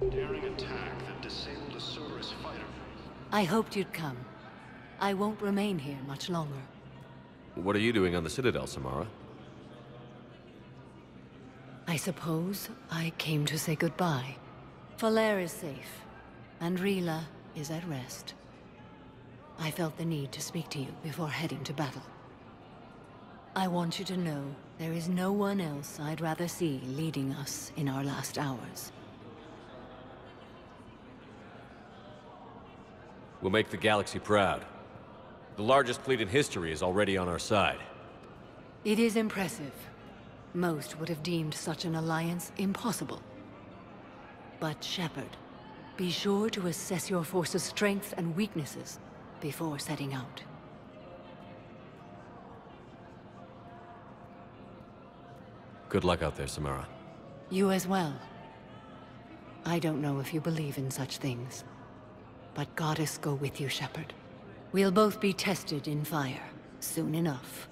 daring attack that disabled a Cerberus fighter. I hoped you'd come. I won't remain here much longer. What are you doing on the Citadel, Samara? I suppose I came to say goodbye. Falere is safe, and Rila is at rest. I felt the need to speak to you before heading to battle. I want you to know there is no one else I'd rather see leading us in our last hours. We'll make the galaxy proud. The largest fleet in history is already on our side. It is impressive. Most would have deemed such an alliance impossible. But Shepard, be sure to assess your force's strengths and weaknesses before setting out. Good luck out there, Samara. You as well. I don't know if you believe in such things, but Goddess go with you, Shepard. We'll both be tested in fire, soon enough.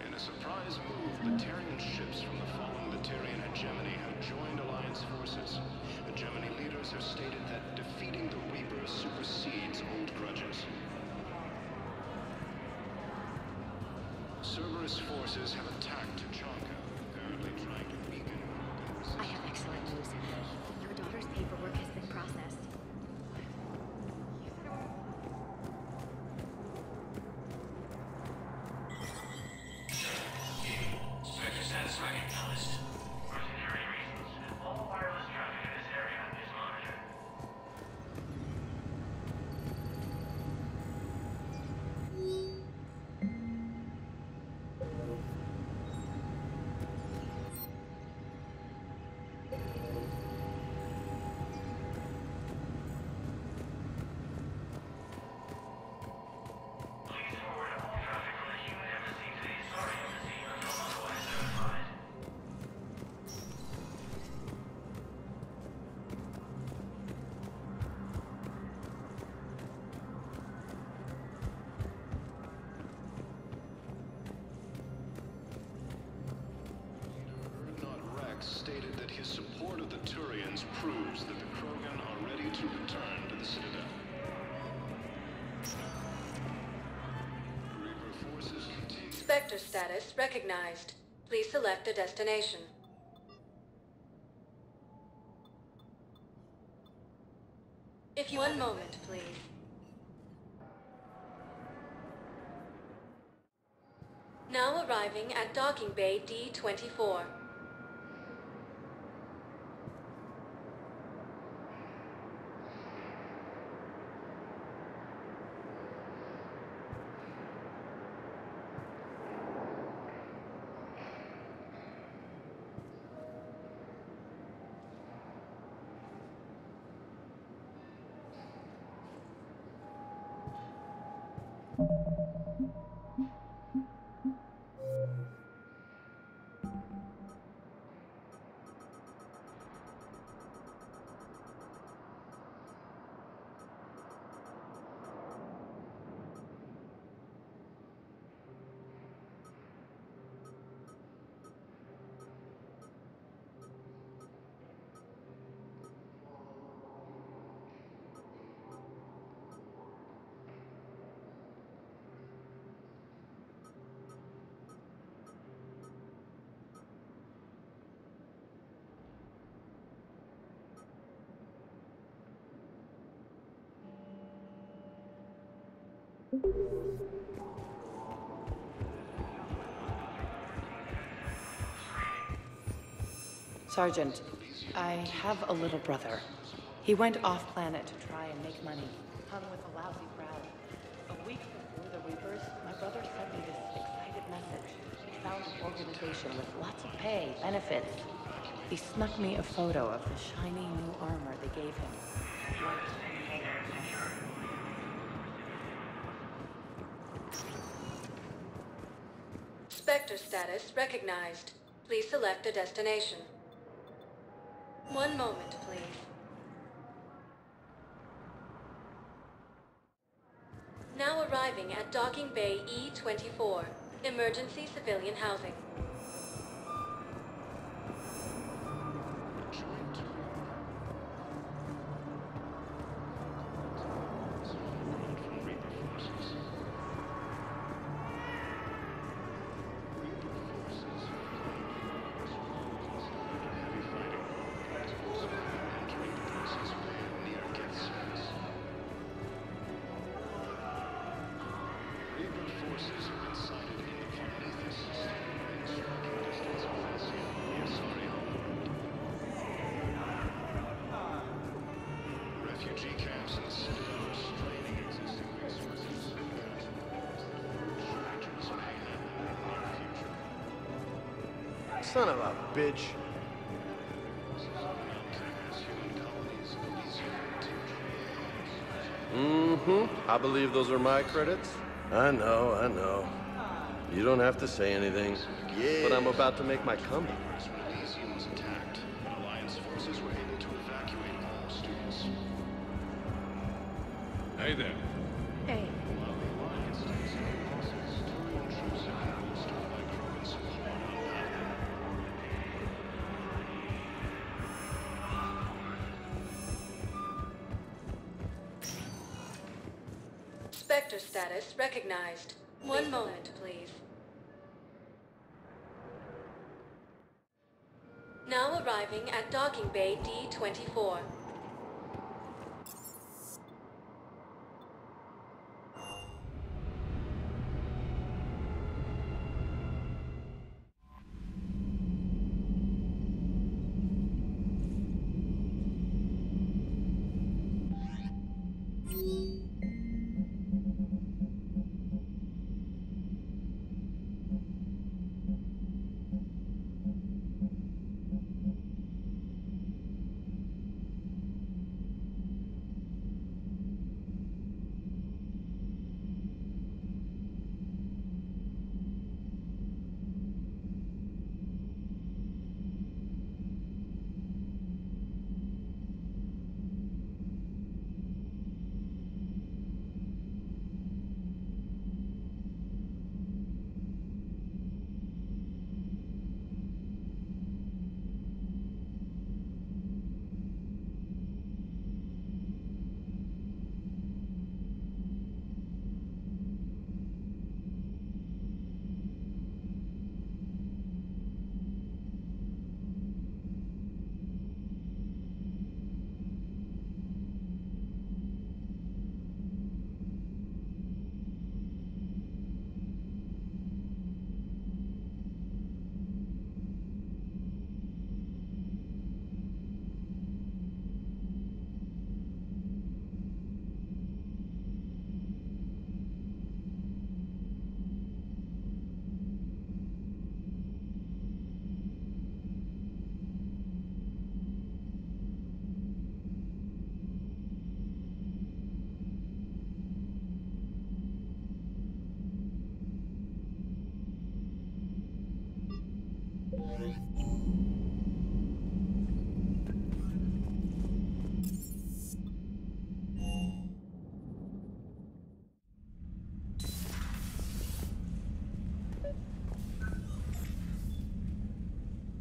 In a surprise move, Batarian ships from the fallen Batarian hegemony have joined Alliance forces. The Gemini leaders have stated that defeating the Reapers supersedes old grudges. Cerberus forces have attacked Tuchanka, apparently trying to weaken. I have excellent news. Your daughter's paperwork has been processed. Spectre status recognized. For security reasons, all wireless traffic in this area is monitored. Please forward all traffic from the human embassy to the Asari embassy until otherwise notified. Erdnot Rex stated that his support of the Turians proves that the Krogan are ready to return to the Citadel. Reaper forces continue. Spectre status recognized. Please select a destination. If you... One moment, please. Now arriving at Docking Bay D-24. Sergeant, I have a little brother. He went off-planet to try and make money, hung with a lousy crowd. A week before the Reapers, my brother sent me this excited message. He found an organization with lots of pay, benefits. He snuck me a photo of the shiny new armor they gave him. Spectre status recognized. Please select a destination. One moment, please. Now arriving at Docking Bay E-24, emergency civilian housing. Son of a bitch. I believe those are my credits. I know. You don't have to say anything. Yeah. But I'm about to make my comeback. Elysium was attacked, and Alliance forces were able to evacuate all students. Hey there. Hey. While the Alliance takes no losses, Turian troops have been bolstered by crew and support on battle. Spectre status recognized. One moment, please. Now arriving at docking bay D-24.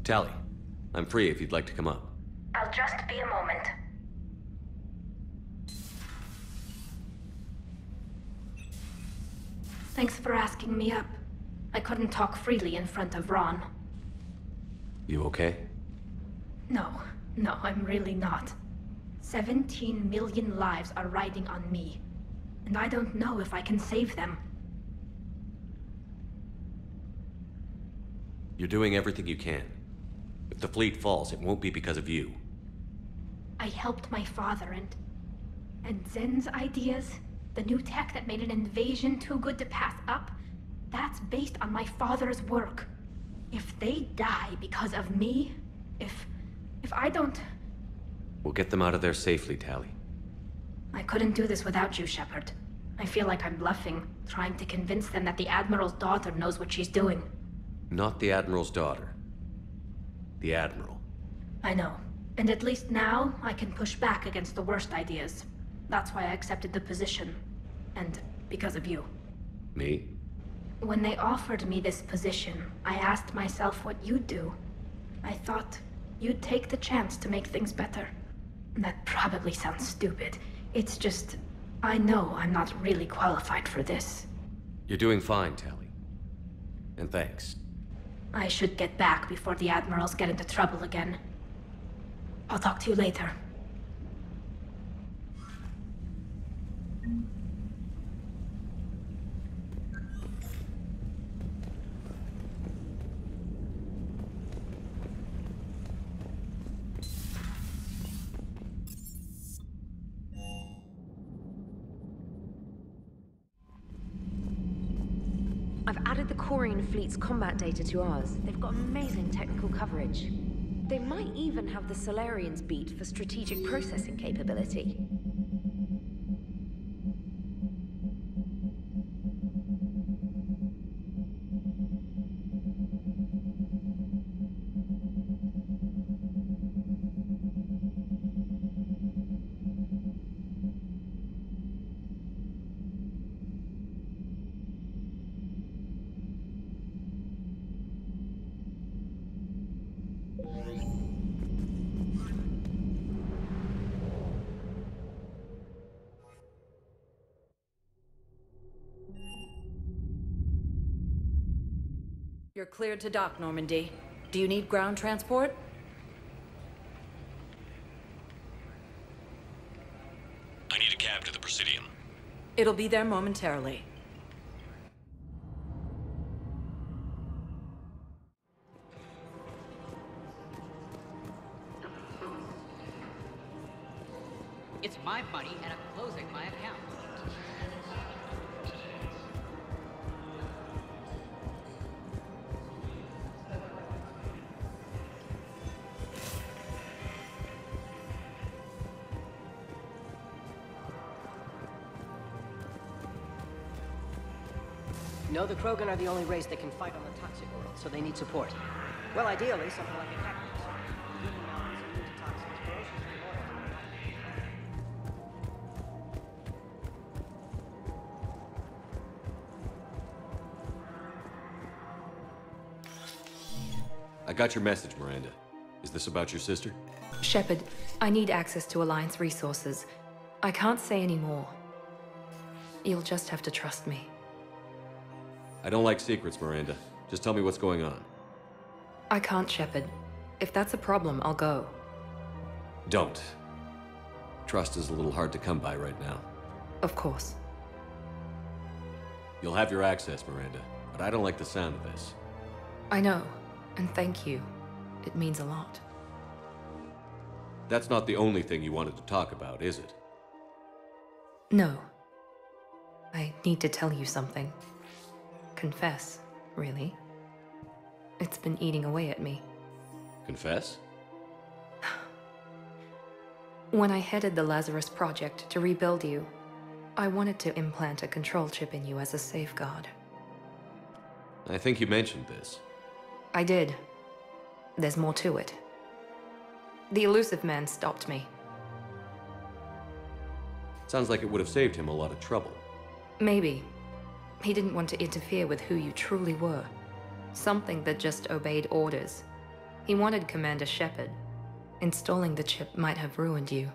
Tally, I'm free if you'd like to come up. I'll just be a moment. Thanks for asking me up. I couldn't talk freely in front of Ron. You okay? No, I'm really not. 17 million lives are riding on me, and I don't know if I can save them. You're doing everything you can. If the fleet falls, it won't be because of you. I helped my father and Zen's ideas, the new tech that made an invasion too good to pass up, that's based on my father's work. If they die because of me, if I don't... We'll get them out of there safely, Tally. I couldn't do this without you, Shepard. I feel like I'm bluffing, trying to convince them that the Admiral's daughter knows what she's doing. Not the Admiral's daughter. The Admiral. I know. And at least now, I can push back against the worst ideas. That's why I accepted the position. And because of you. Me? When they offered me this position, I asked myself what you'd do. I thought you'd take the chance to make things better. That probably sounds stupid. It's just, I know I'm not really qualified for this. You're doing fine, Tally. And thanks. I should get back before the Admirals get into trouble again. I'll talk to you later. I've added the Quarian fleet's combat data to ours. They've got amazing technical coverage. They might even have the Solarians beat for strategic processing capability. You're cleared to dock, Normandy. Do you need ground transport? I need a cab to the Presidium. It'll be there momentarily. It's my money and I'm closing my account. No, the Krogan are the only race that can fight on the toxic world, so they need support. Well, ideally, something like a cactus. Human mountains immune to toxins, ferociously loyal. I got your message, Miranda. Is this about your sister? Shepard, I need access to Alliance resources. I can't say any more. You'll just have to trust me. I don't like secrets, Miranda. Just tell me what's going on. I can't, Shepard. If that's a problem, I'll go. Don't. Trust is a little hard to come by right now. Of course. You'll have your access, Miranda, but I don't like the sound of this. I know, and thank you. It means a lot. That's not the only thing you wanted to talk about, is it? No. I need to tell you something. Confess, really. It's been eating away at me. Confess? When I headed the Lazarus Project to rebuild you, I wanted to implant a control chip in you as a safeguard. I think you mentioned this. I did. There's more to it. The elusive man stopped me. Sounds like it would have saved him a lot of trouble. Maybe. He didn't want to interfere with who you truly were. Something that just obeyed orders. He wanted Commander Shepard. Installing the chip might have ruined you.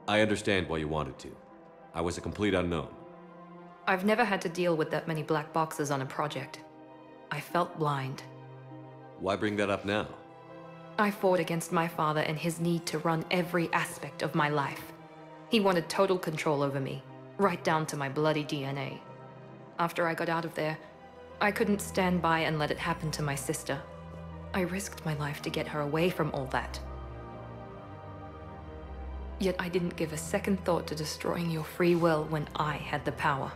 I understand why you wanted to. I was a complete unknown. I've never had to deal with that many black boxes on a project. I felt blind. Why bring that up now? I fought against my father and his need to run every aspect of my life. He wanted total control over me, right down to my bloody DNA. After I got out of there, I couldn't stand by and let it happen to my sister. I risked my life to get her away from all that. Yet I didn't give a second thought to destroying your free will when I had the power.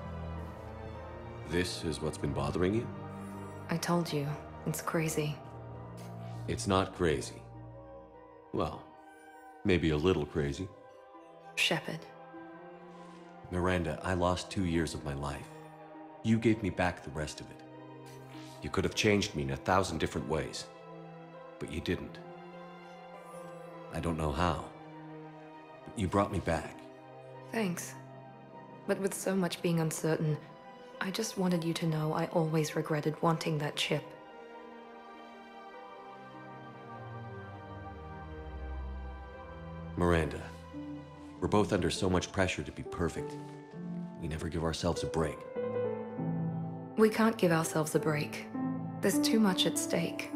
This is what's been bothering you? I told you, it's crazy. It's not crazy. Well, maybe a little crazy. Shepard. Miranda, I lost 2 years of my life. You gave me back the rest of it. You could have changed me in 1,000 different ways, but you didn't. I don't know how, but you brought me back. Thanks. But with so much being uncertain, I just wanted you to know I always regretted wanting that chip. Miranda, we're both under so much pressure to be perfect. We never give ourselves a break. We can't give ourselves a break. There's too much at stake.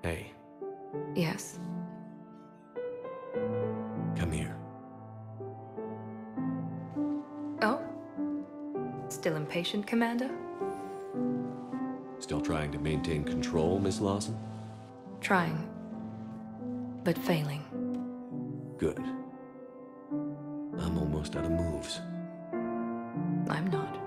Hey. Yes. Come here. Oh? Still impatient, Commander? Still trying to maintain control, Miss Lawson? Trying. But failing. Good. I'm almost out of moves. I'm not.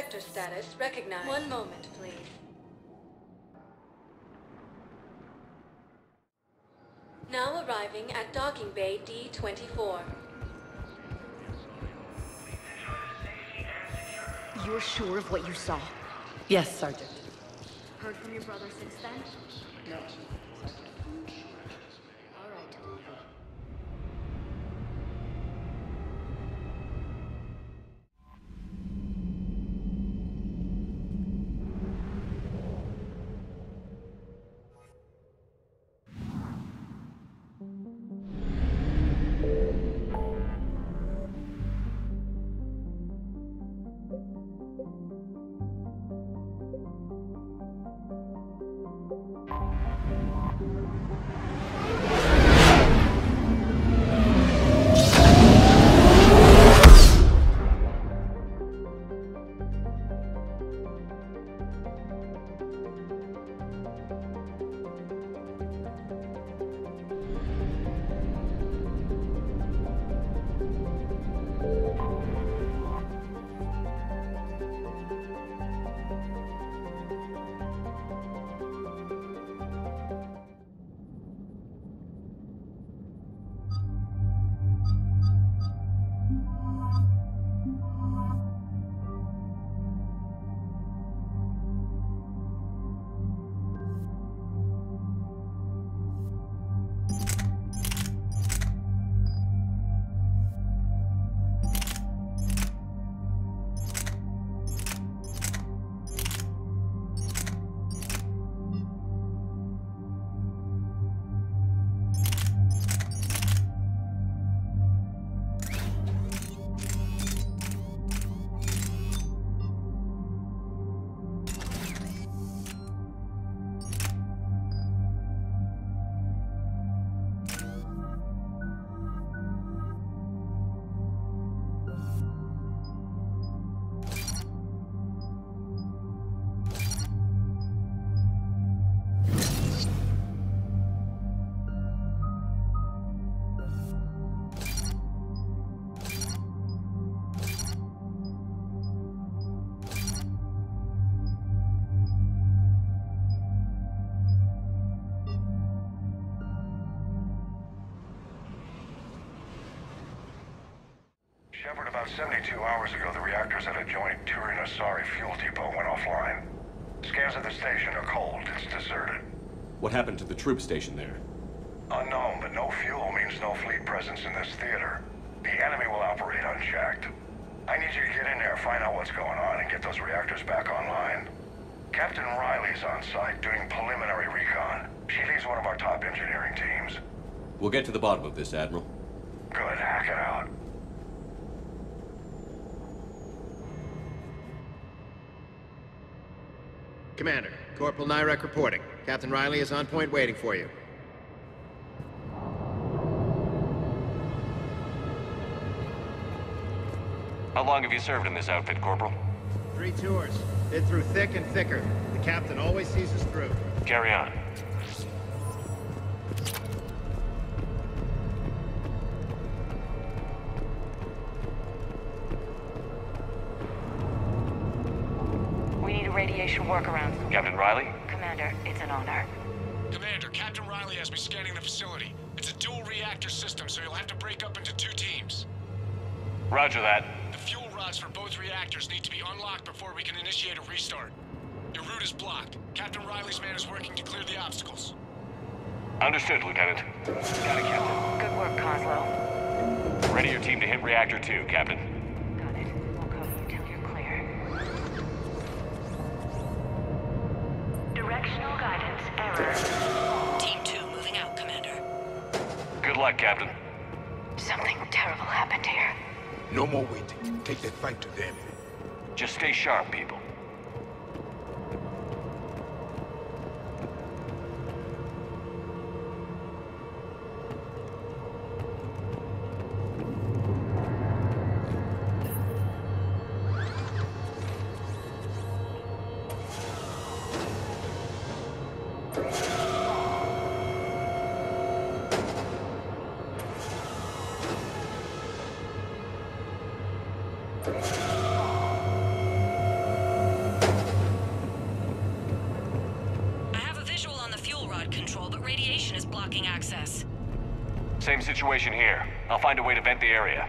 Sector status recognized. One moment, please. Now arriving at docking bay D-24. You're sure of what you saw? Yes, Sergeant. Heard from your brother since then? No. All right. Shepard, about 72 hours ago, the reactors at a joint Turin-Asari fuel depot went offline. Scans of the station are cold. It's deserted. What happened to the troop station there? Unknown, but no fuel means no fleet presence in this theater. The enemy will operate unchecked. I need you to get in there, find out what's going on, and get those reactors back online. Captain Riley's on site doing preliminary recon. She leads one of our top engineering teams. We'll get to the bottom of this, Admiral. Good, hack it out. Commander, Corporal Nyrek reporting. Captain Riley is on point waiting for you. How long have you served in this outfit, Corporal? 3 tours. Been through thick and thicker. The captain always sees us through. Carry on. We need a radiation workaround. Captain Riley? Commander, it's an honor. Commander, Captain Riley has me scanning the facility. It's a dual reactor system, so you'll have to break up into 2 teams. Roger that. The fuel rods for both reactors need to be unlocked before we can initiate a restart. Your route is blocked. Captain Riley's man is working to clear the obstacles. Understood, Lieutenant. Got it, Captain. Good work, Coslow. Ready your team to hit Reactor 2, Captain. Got it. We'll cover you till you're clear. Directional guidance error. Team 2 moving out, Commander. Good luck, Captain. Something terrible happened here. No more waiting. Take that fight to them. Just stay sharp, people. pod control, but radiation is blocking access. Same situation here. I'll find a way to vent the area.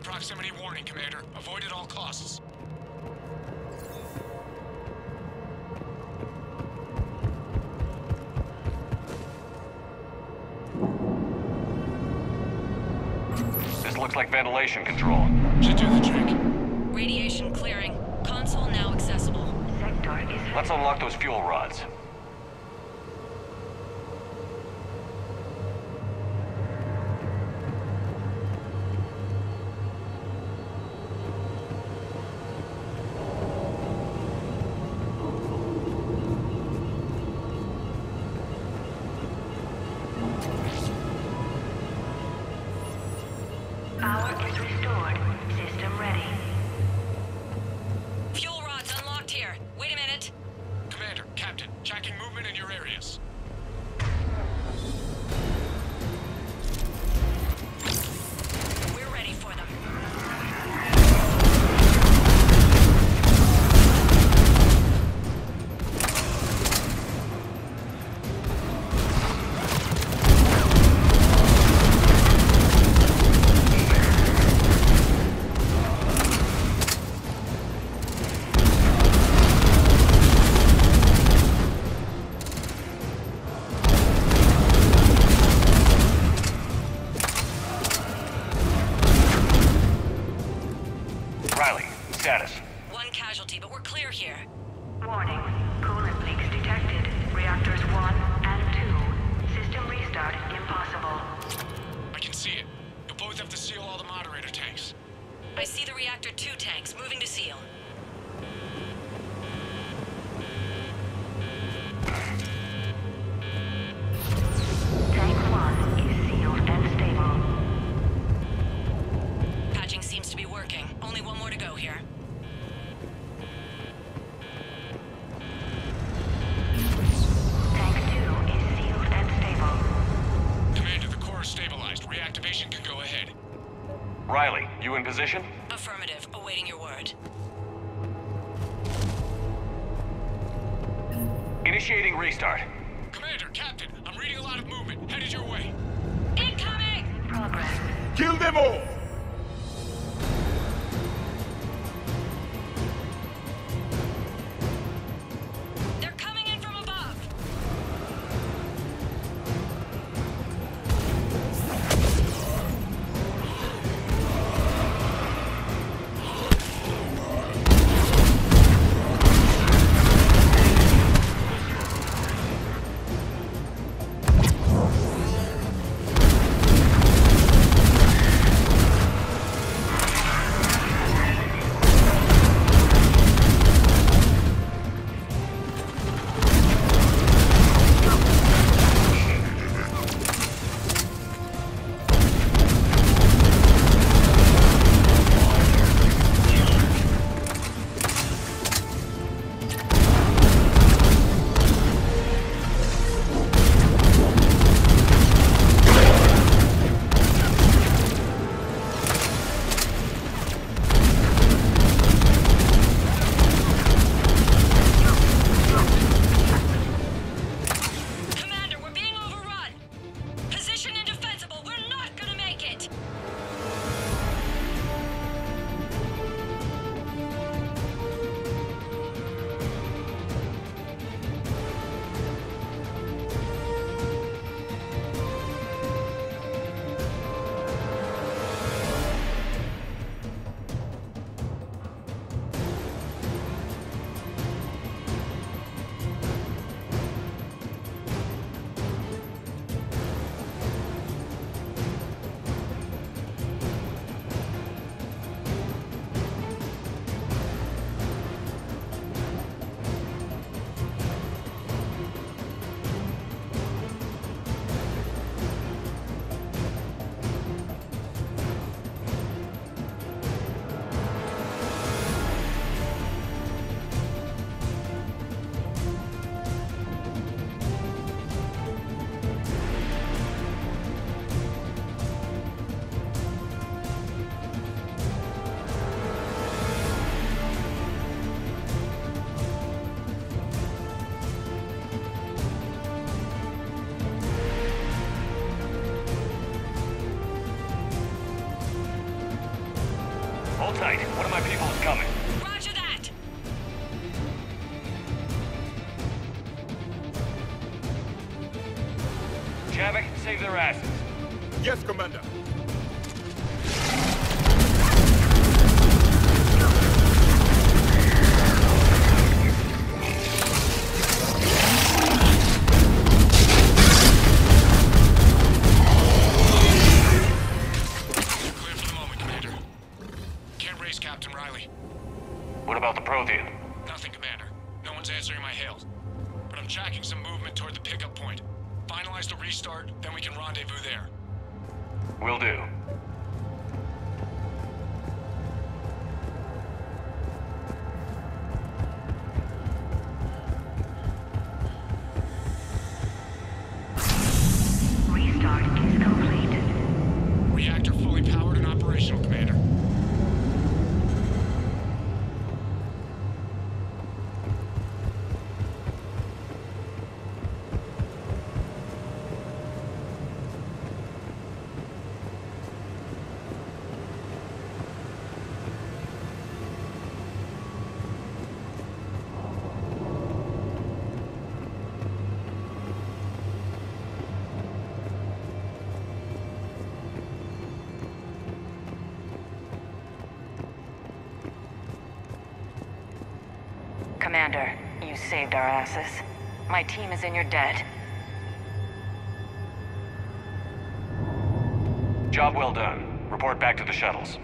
Proximity warning, Commander. Avoid at all costs. This looks like ventilation control. Should do the trick. Radiation clearing. Console now accessible. Sector is... Let's unlock those fuel rods. Power is restored. System ready. Fuel rods unlocked here. Wait a minute. Commander, Captain, tracking movement in your areas. We're ready for them. Riley, status. One casualty, but we're clear here. Warning. Coolant leaks detected. Reactors 1 and 2. System restart impossible. I can see it. You'll both have to seal all the moderator tanks. I see the reactor 2 tanks moving to seal. Tank 1 is sealed and stable. Patching seems to be working. Only one more to go here. Tank 2 is sealed and stable. Commander, the core is stabilized. Reactivation can go ahead. Riley, you in position? Affirmative. Awaiting your word. Initiating restart. Commander, Captain, I'm reading a lot of movement. Headed your way. Incoming! Progress. Kill them all! They're coming in from above. sight. One of my people is coming. Roger that! Javik, save their asses. Yes, Commander. What about the Prothean? Nothing, Commander. No one's answering my hails. But I'm tracking some movement toward the pickup point. Finalize the restart, then we can rendezvous there. Will do. Restart is completed. Reactor fully powered and operational, Commander. Commander, you saved our asses. My team is in your debt. Job well done. Report back to the shuttles.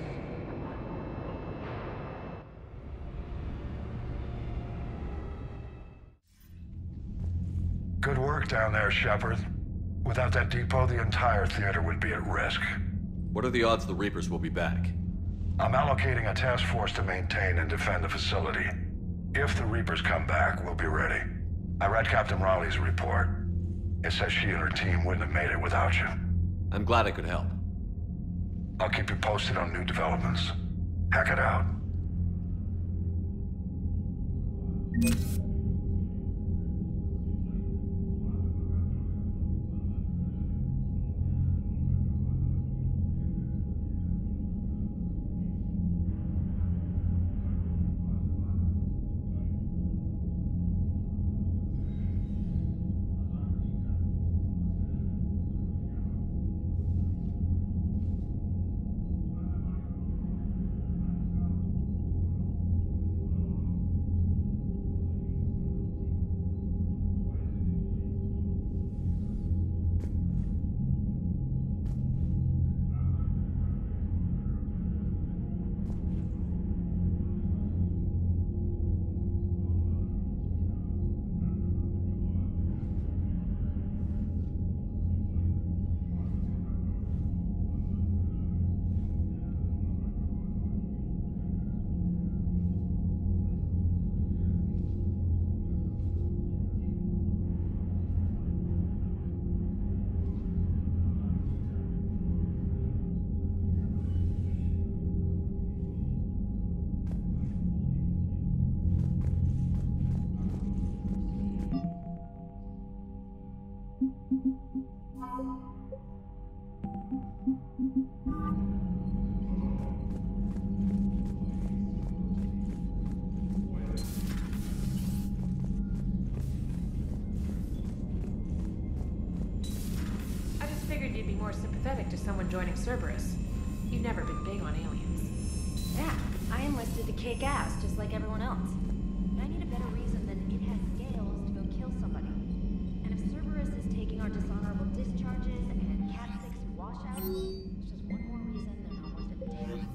Good work down there, Shepard. Without that depot, the entire theater would be at risk. What are the odds the Reapers will be back? I'm allocating a task force to maintain and defend the facility. If the Reapers come back, we'll be ready. I read Captain Raleigh's report. It says she and her team wouldn't have made it without you. I'm glad I could help. I'll keep you posted on new developments. Hack it out. You'd be more sympathetic to someone joining Cerberus. You've never been big on aliens. Yeah, I enlisted to kick ass, just like everyone else. But I need a better reason than it has scales to go kill somebody. And if Cerberus is taking our dishonorable discharges and Cat 6 washouts, it's just one more reason they're not worth a damn.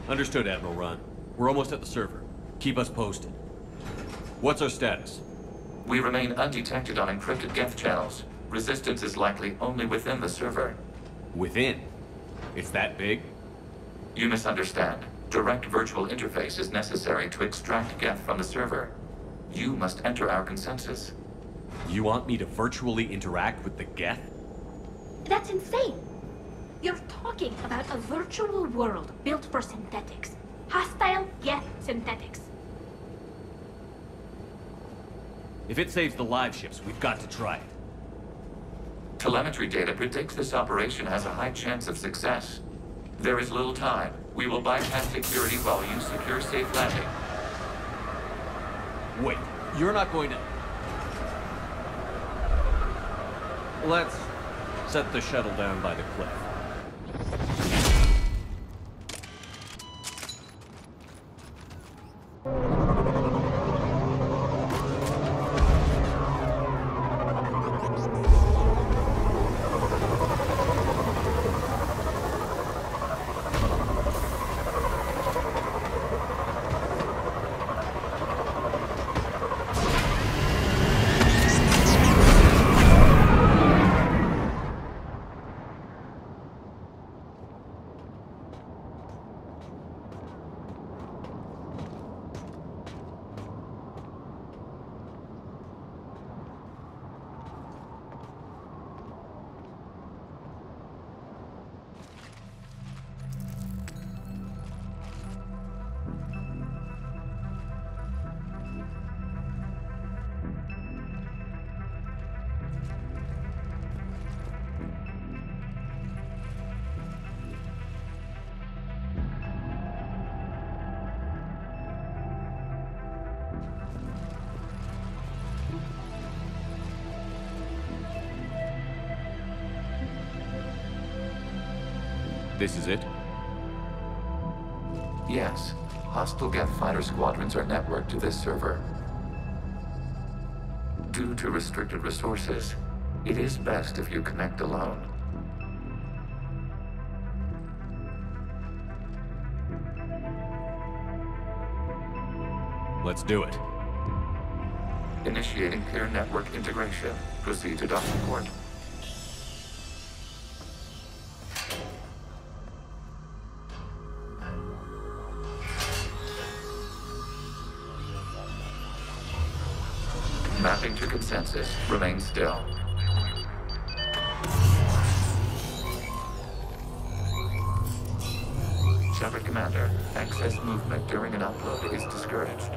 Understood, Admiral Ron. We're almost at the server. Keep us posted. What's our status? We remain undetected on encrypted Geth channels. Resistance is likely only within the server. Within? It's that big? You misunderstand. Direct virtual interface is necessary to extract Geth from the server. You must enter our consensus. You want me to virtually interact with the Geth? That's insane! You're talking about a virtual world built for synthetics. Hostile Geth synthetics. If it saves the live ships, we've got to try it. Telemetry data predicts this operation has a high chance of success. There is little time. We will bypass security while you secure safe landing. Wait, you're not going to... Let's set the shuttle down by the cliff. This is it? Yes. Hostile Geth fighter squadrons are networked to this server. Due to restricted resources, it is best if you connect alone. Let's do it. Initiating peer network integration. Proceed to docking port. Mapping to consensus. Remain still. Shepard Commander, excess movement during an upload is discouraged.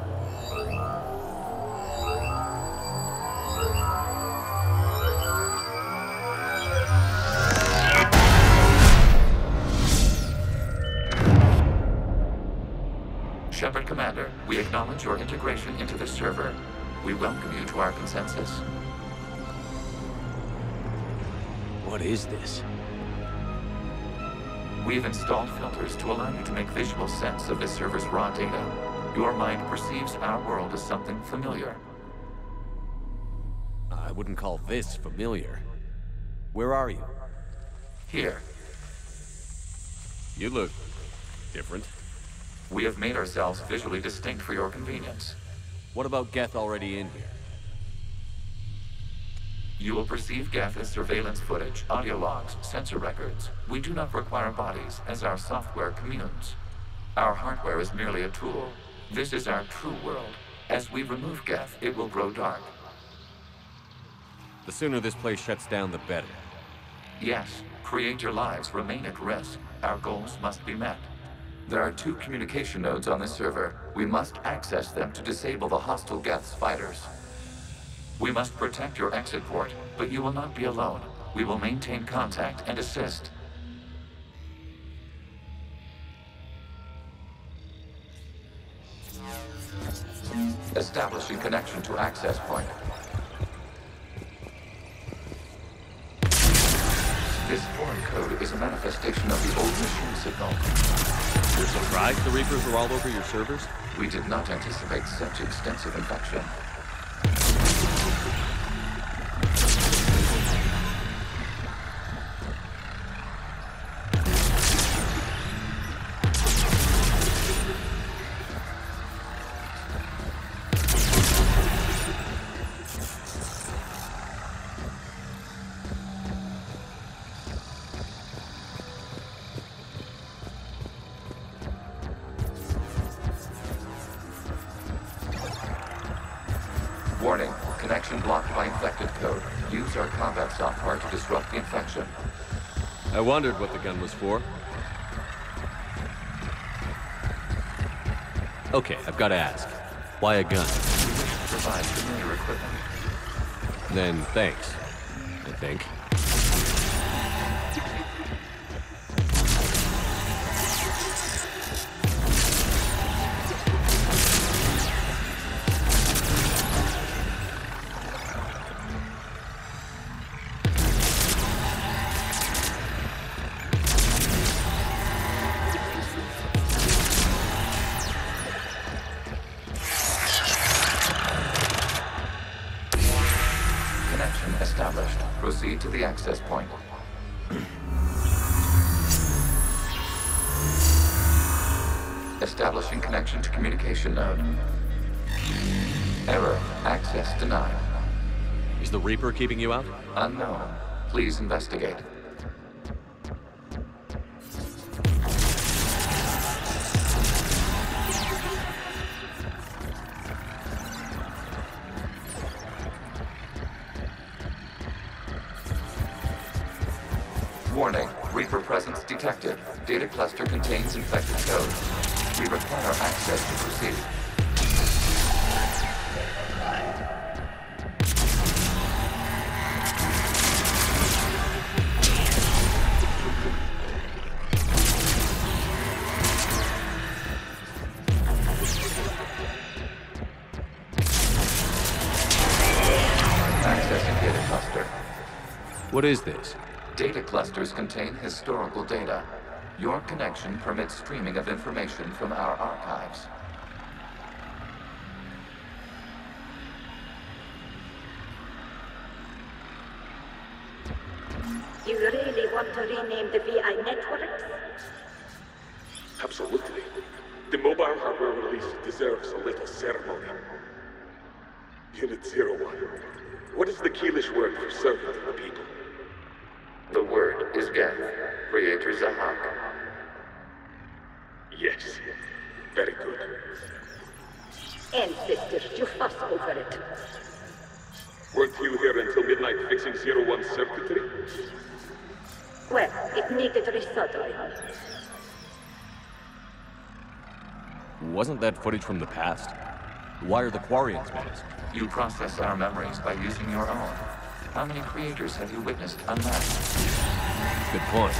Shepard Commander, we acknowledge your integration into the server. We welcome you to our consensus. What is this? We've installed filters to allow you to make visual sense of this server's raw data. Your mind perceives our world as something familiar. I wouldn't call this familiar. Where are you? Here. You look different. We have made ourselves visually distinct for your convenience. What about Geth already in here? You will perceive Geth as surveillance footage, audio logs, sensor records. We do not require bodies, as our software communes. Our hardware is merely a tool. This is our true world. As we remove Geth, it will grow dark. The sooner this place shuts down, the better. Yes, creator lives remain at risk. Our goals must be met. There are 2 communication nodes on this server. We must access them to disable the hostile Geth's fighters. We must protect your exit port, but you will not be alone. We will maintain contact and assist. Establishing connection to access point. This foreign code is a manifestation of the old machine signal. You're surprised the Reapers are all over your servers? We did not anticipate such extensive infection. Warning, connection blocked by infected code. Use our combat software to disrupt the infection. I wondered what the gun was for. Okay, I've got to ask. Why a gun? Provide familiar equipment. Then thanks, I think. Established. Proceed to the access point. Establishing connection to communication node. Error. Access denied. Is the Reaper keeping you out? Unknown. Please investigate. Warning, Reaper presence detected. Data cluster contains infected code. We require access to proceed. Accessing data cluster. What is this? Data clusters contain historical data. Your connection permits streaming of information from our archives. You really want to rename the VI networks? Absolutely. The mobile hardware release deserves a little ceremony. Unit 01. What is the Keelish word for servant of the people? The word is Geth, Creator Zahak. Yes. Very good. Ancestors, you fuss over it. Weren't you here until midnight fixing 01's circuitry? Well, it needed resoldering. Wasn't that footage from the past? Why are the Quarians missed? You process our memories by using your own. How many creators have you witnessed unmasked? Good point.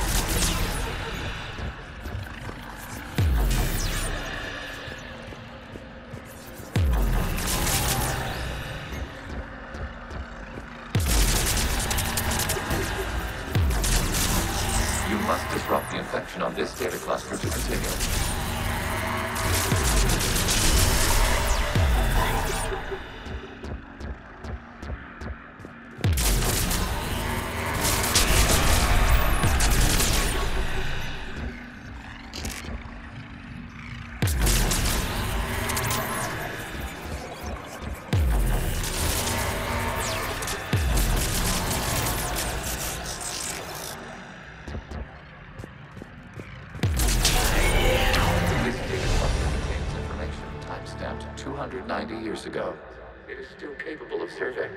You must disrupt the infection on this data cluster to continue. Timestamped 290 years ago. It is still capable of survey.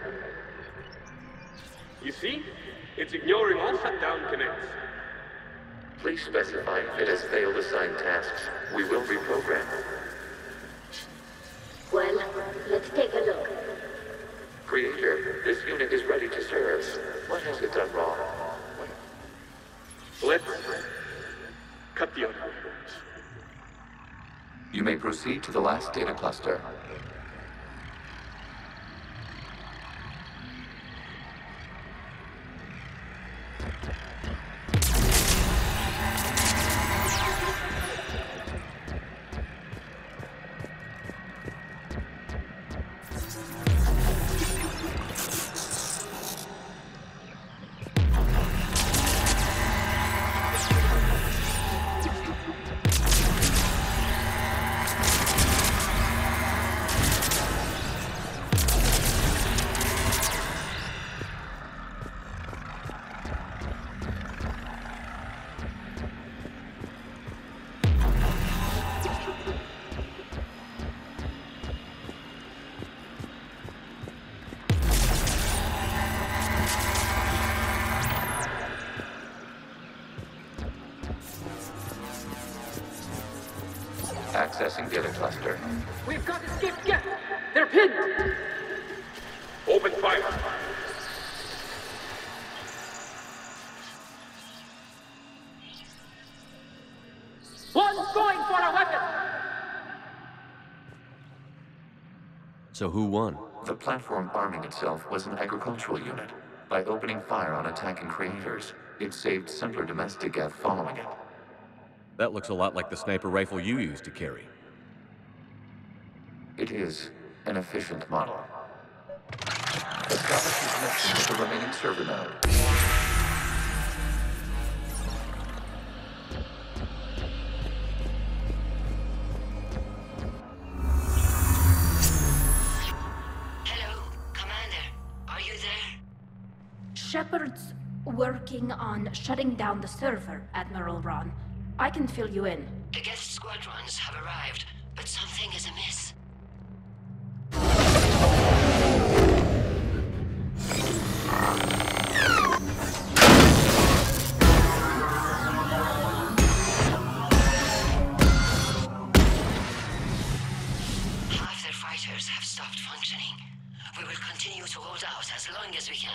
You see? It's ignoring all shutdown connects. Please specify if it has failed assigned tasks. We will reprogram. Well, let's take a look. Creator, this unit is ready to serve. What has it done wrong? Let's cut the audio. You may proceed to the last data cluster. Accessing data cluster. We've got escape gas! They're pinned! Open fire! One's going for a weapon! So who won? The platform arming itself was an agricultural unit. By opening fire on attacking creators, it saved simpler domestic F following it. That looks a lot like the sniper rifle you used to carry. It is an efficient model. Establish your connection with the remaining server node. Hello, Commander. Are you there? Shepard's working on shutting down the server, Admiral Ron. I can fill you in. The guest squadrons have arrived, but something is amiss. Half their fighters have stopped functioning. We will continue to hold out as long as we can.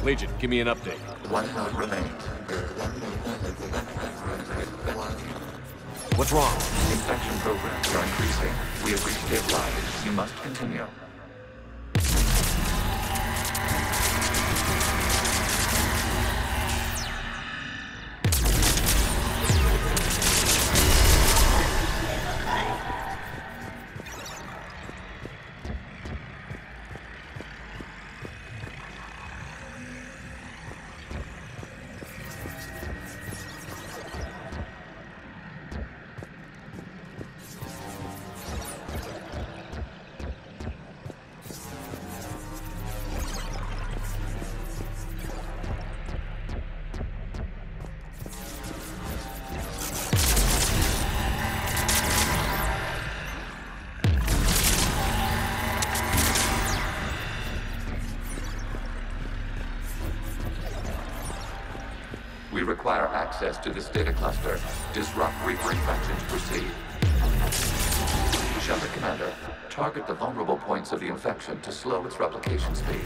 Legion, give me an update. One node remains. What's wrong? Infection programs are increasing. We have reached deadline. You must continue. We require access to this data cluster. Disrupt Reaper infection to proceed. Shepard Commander, target the vulnerable points of the infection to slow its replication speed.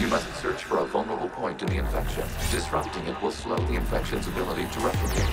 You must search for a vulnerable point in the infection. Disrupting it will slow the infection's ability to replicate.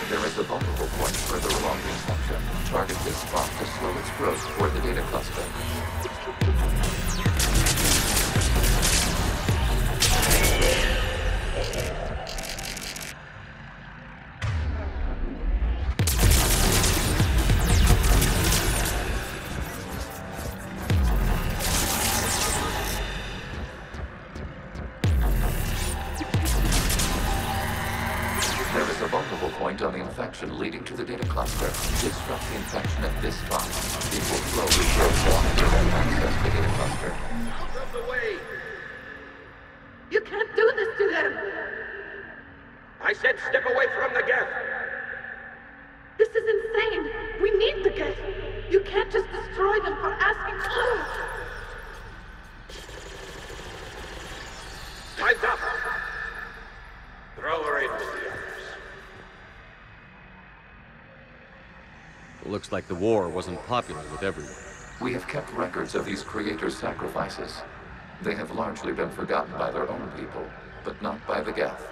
There is a vulnerable point further along the infection. Target this spot to slow its growth toward the data cluster. On the infection leading to the data cluster. Disrupt the infection at this spot. It will slowly grow faster than access the data cluster. Out of the way! You can't do this to them! I said step away from the geth! This is insane! We need the geth! You can't just destroy them for asking for it! Time's up! Throw her in with the others. Looks like the war wasn't popular with everyone. We have kept records of these creators' sacrifices. They have largely been forgotten by their own people, but not by the Geth.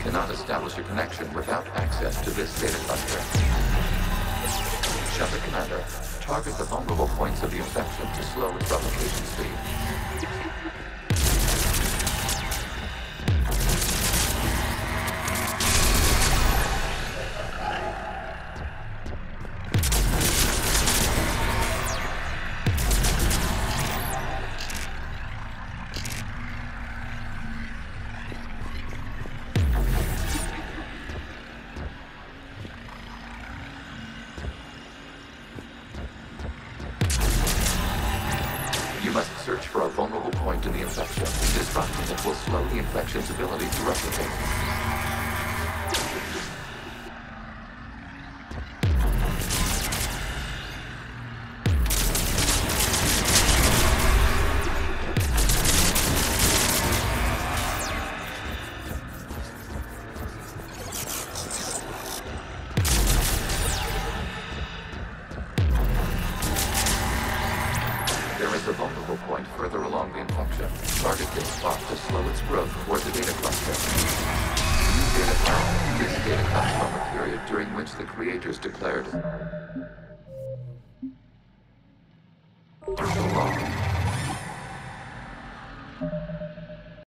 Cannot establish a connection without access to this data cluster. Shepard Commander, target the vulnerable points of the infection to slow its replication speed. You must search for a vulnerable point in the infection. Disrupting it will slow the infection's ability to replicate. There is a vulnerable point further along the infection. Target this spot to slow its growth toward the data cluster. Use data file. This data comes from a period during which the creators declared the law.